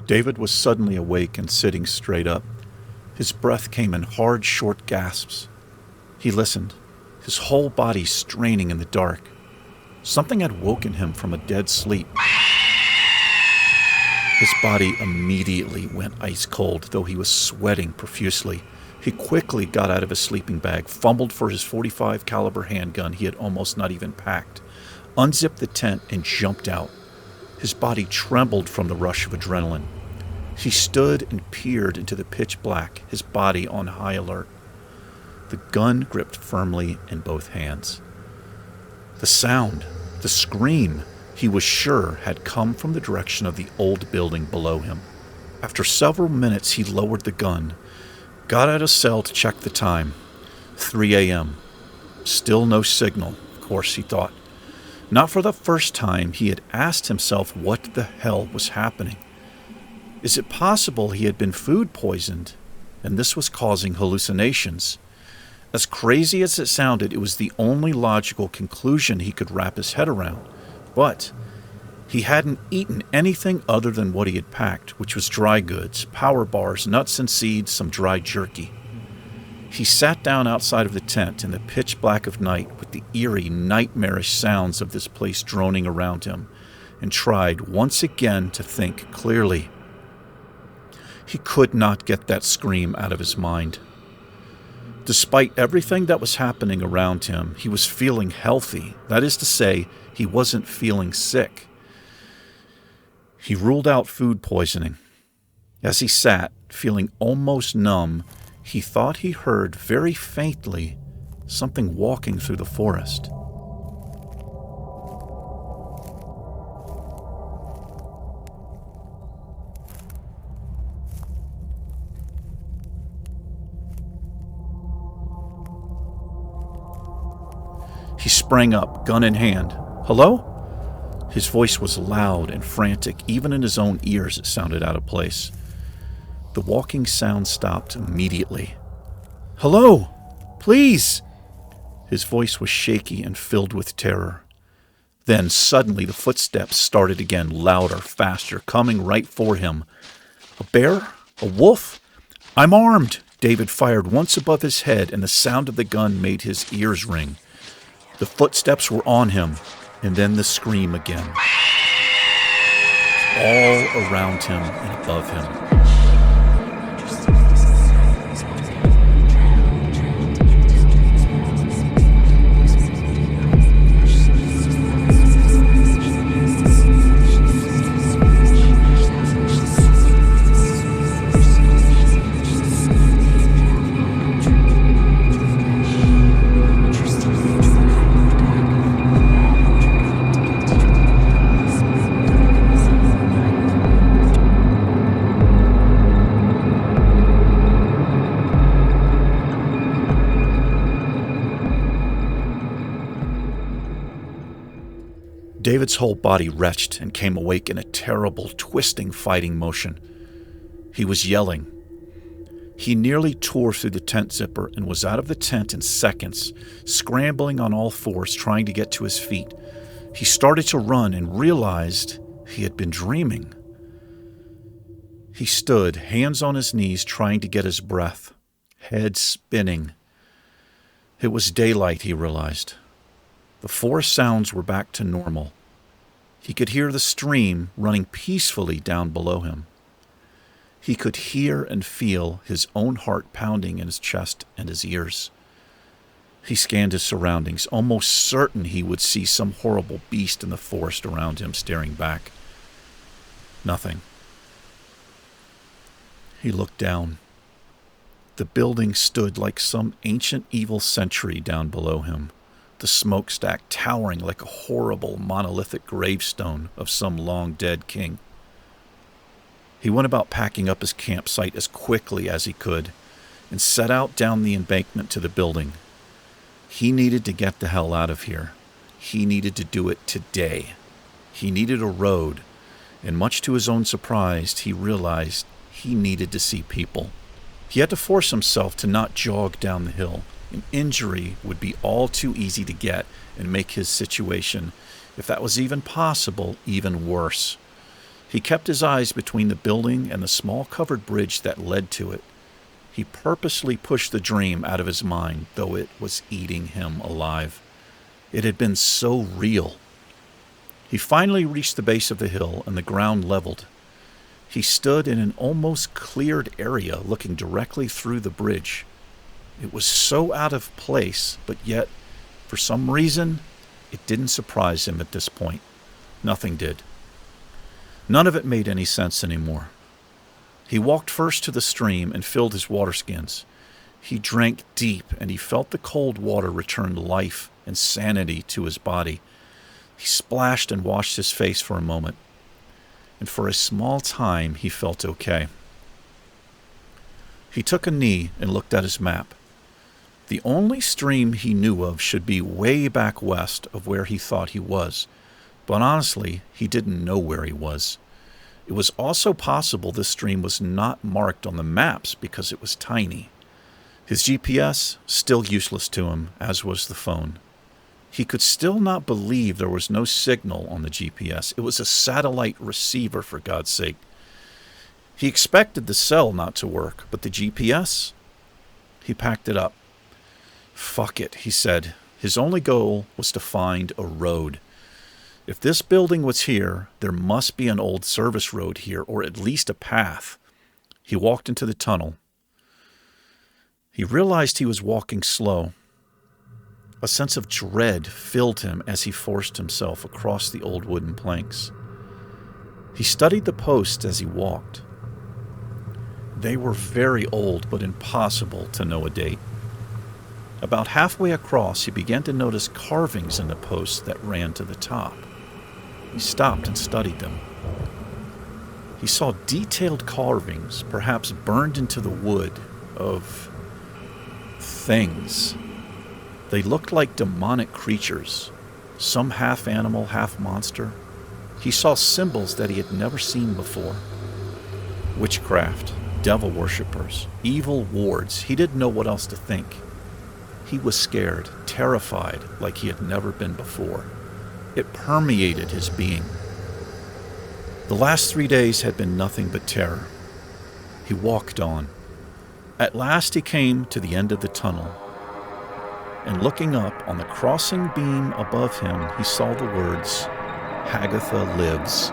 David was suddenly awake and sitting straight up. His breath came in hard, short gasps. He listened, his whole body straining in the dark. Something had woken him from a dead sleep. His body immediately went ice cold, though he was sweating profusely. He quickly got out of his sleeping bag, fumbled for his .45 caliber handgun he had almost not even packed, unzipped the tent, and jumped out. His body trembled from the rush of adrenaline. He stood and peered into the pitch black, his body on high alert. The gun gripped firmly in both hands. The sound, the scream, he was sure had come from the direction of the old building below him. After several minutes, he lowered the gun, got out of cell to check the time. 3 a.m. Still no signal, of course, he thought. Not for the first time, he had asked himself what the hell was happening. Is it possible he had been food poisoned, and this was causing hallucinations? As crazy as it sounded, it was the only logical conclusion he could wrap his head around. But he hadn't eaten anything other than what he had packed, which was dry goods, power bars, nuts and seeds, some dry jerky. He sat down outside of the tent in the pitch black of night with the eerie, nightmarish sounds of this place droning around him, and tried once again to think clearly. He could not get that scream out of his mind. Despite everything that was happening around him, he was feeling healthy. That is to say, he wasn't feeling sick. He ruled out food poisoning. As he sat, feeling almost numb, he thought he heard very faintly something walking through the forest. He sprang up, gun in hand. "Hello?" His voice was loud and frantic. Even in his own ears it sounded out of place. The walking sound stopped immediately. "Hello? Please!" His voice was shaky and filled with terror. Then suddenly the footsteps started again, louder, faster, coming right for him. A bear? A wolf? "I'm armed!" David fired once above his head, and the sound of the gun made his ears ring. The footsteps were on him, and then the scream again. All around him and above him. David's whole body retched and came awake in a terrible, twisting, fighting motion. He was yelling. He nearly tore through the tent zipper and was out of the tent in seconds, scrambling on all fours, trying to get to his feet. He started to run and realized he had been dreaming. He stood, hands on his knees, trying to get his breath, head spinning. It was daylight, he realized. The forest sounds were back to normal. He could hear the stream running peacefully down below him. He could hear and feel his own heart pounding in his chest and his ears. He scanned his surroundings, almost certain he would see some horrible beast in the forest around him staring back. Nothing. He looked down. The building stood like some ancient evil sentry down below him, the smokestack towering like a horrible monolithic gravestone of some long-dead king. He went about packing up his campsite as quickly as he could and set out down the embankment to the building. He needed to get the hell out of here. He needed to do it today. He needed a road, and much to his own surprise, he realized he needed to see people. He had to force himself to not jog down the hill. An injury would be all too easy to get and make his situation, if that was even possible, even worse. He kept his eyes between the building and the small covered bridge that led to it. He purposely pushed the dream out of his mind, though it was eating him alive. It had been so real. He finally reached the base of the hill and the ground leveled. He stood in an almost cleared area looking directly through the bridge. It was so out of place, but yet, for some reason, it didn't surprise him at this point. Nothing did. None of it made any sense anymore. He walked first to the stream and filled his water skins. He drank deep, and he felt the cold water return life and sanity to his body. He splashed and washed his face for a moment, and for a small time he felt okay. He took a knee and looked at his map. The only stream he knew of should be way back west of where he thought he was, but honestly, he didn't know where he was. It was also possible this stream was not marked on the maps because it was tiny. His GPS, still useless to him, as was the phone. He could still not believe there was no signal on the GPS. It was a satellite receiver, for God's sake. He expected the cell not to work, but the GPS? He packed it up. Fuck it, he said. His only goal was to find a road. If this building was here, there must be an old service road here, or at least a path. He walked into the tunnel. He realized he was walking slow. A sense of dread filled him as he forced himself across the old wooden planks. He studied the posts as he walked. They were very old, but impossible to know a date. About halfway across, he began to notice carvings in the posts that ran to the top. He stopped and studied them. He saw detailed carvings, perhaps burned into the wood, of things. They looked like demonic creatures, some half animal, half monster. He saw symbols that he had never seen before. Witchcraft, devil worshippers, evil wards. He didn't know what else to think. He was scared, terrified, like he had never been before. It permeated his being. The last 3 days had been nothing but terror. He walked on. At last he came to the end of the tunnel, and looking up on the crossing beam above him, he saw the words, "Hagatha lives."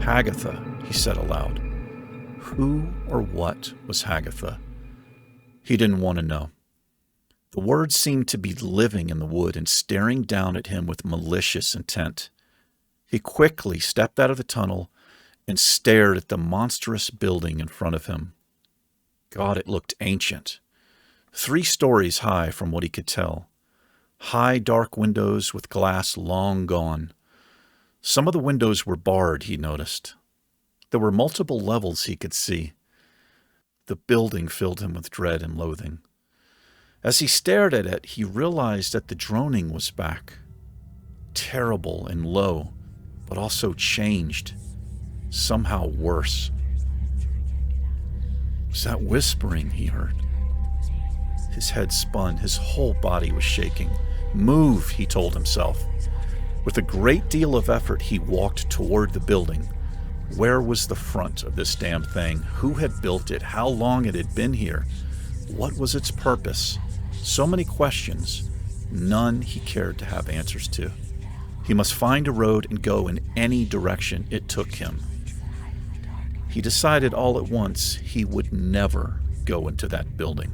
Hagatha, he said aloud. Who or what was Hagatha? He didn't want to know. The words seemed to be living in the wood and staring down at him with malicious intent. He quickly stepped out of the tunnel and stared at the monstrous building in front of him. God, it looked ancient. 3 stories high from what he could tell. High, dark windows with glass long gone. Some of the windows were barred, he noticed. There were multiple levels he could see. The building filled him with dread and loathing. As he stared at it, he realized that the droning was back. Terrible and low, but also changed. Somehow worse. It was that whispering he heard. His head spun. His whole body was shaking. Move, he told himself. With a great deal of effort, he walked toward the building. Where was the front of this damn thing? Who had built it? How long it had been here? What was its purpose? So many questions, none he cared to have answers to. He must find a road and go in any direction it took him. He decided all at once he would never go into that building.